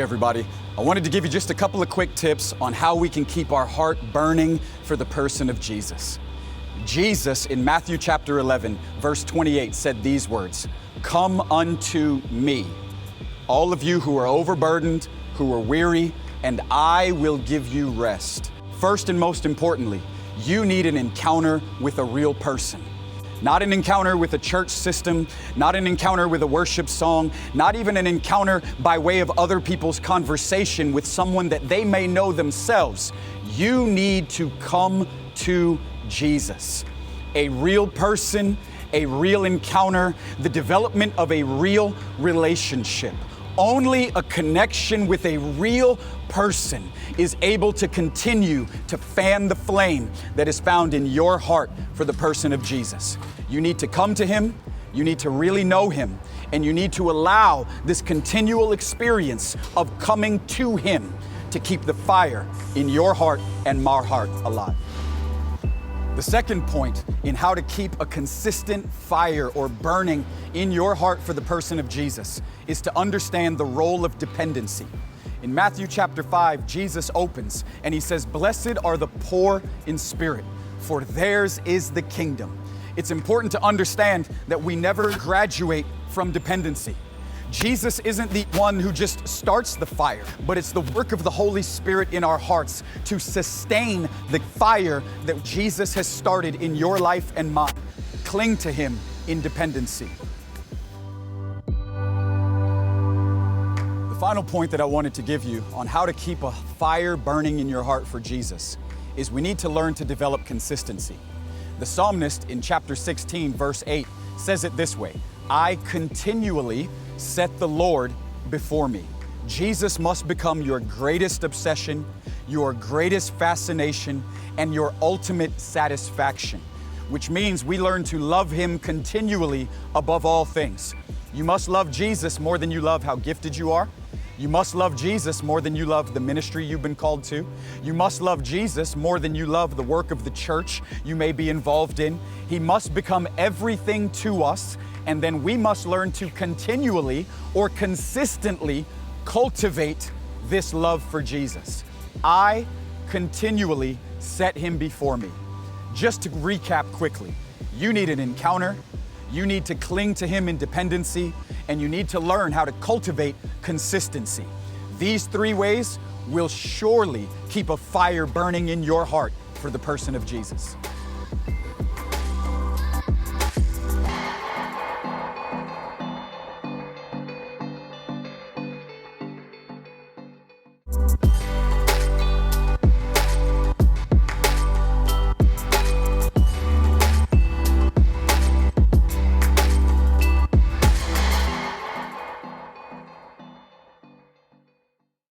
Hey everybody, I wanted to give you just a couple of quick tips on how we can keep our heart burning for the person of Jesus. Jesus in Matthew chapter 11, verse 28 said these words, "Come unto me, all of you who are overburdened, who are weary, and I will give you rest." First and most importantly, you need an encounter with a real person. Not an encounter with a church system, not an encounter with a worship song, not even an encounter by way of other people's conversation with someone that they may know themselves. You need to come to Jesus. A real person, a real encounter, the development of a real relationship. Only a connection with a real person is able to continue to fan the flame that is found in your heart for the person of Jesus. You need to come to Him, you need to really know Him, and you need to allow this continual experience of coming to Him to keep the fire in your heart and my heart alive. The second point in how to keep a consistent fire or burning in your heart for the person of Jesus is to understand the role of dependency. In Matthew chapter 5, Jesus opens and He says, "Blessed are the poor in spirit, for theirs is the kingdom." It's important to understand that we never graduate from dependency. Jesus isn't the one who just starts the fire, but it's the work of the Holy Spirit in our hearts to sustain the fire that Jesus has started in your life and mine. Cling to Him in dependency. The final point that I wanted to give you on how to keep a fire burning in your heart for Jesus is we need to learn to develop consistency. The psalmist in chapter 16, verse 8 says it this way, "I continually set the Lord before me." Jesus must become your greatest obsession, your greatest fascination, and your ultimate satisfaction, which means we learn to love Him continually above all things. You must love Jesus more than you love how gifted you are. You must love Jesus more than you love the ministry you've been called to. You must love Jesus more than you love the work of the church you may be involved in. He must become everything to us, and then we must learn to continually or consistently cultivate this love for Jesus. I continually set Him before me. Just to recap quickly, you need an encounter, you need to cling to Him in dependency, and you need to learn how to cultivate consistency. These three ways will surely keep a fire burning in your heart for the person of Jesus.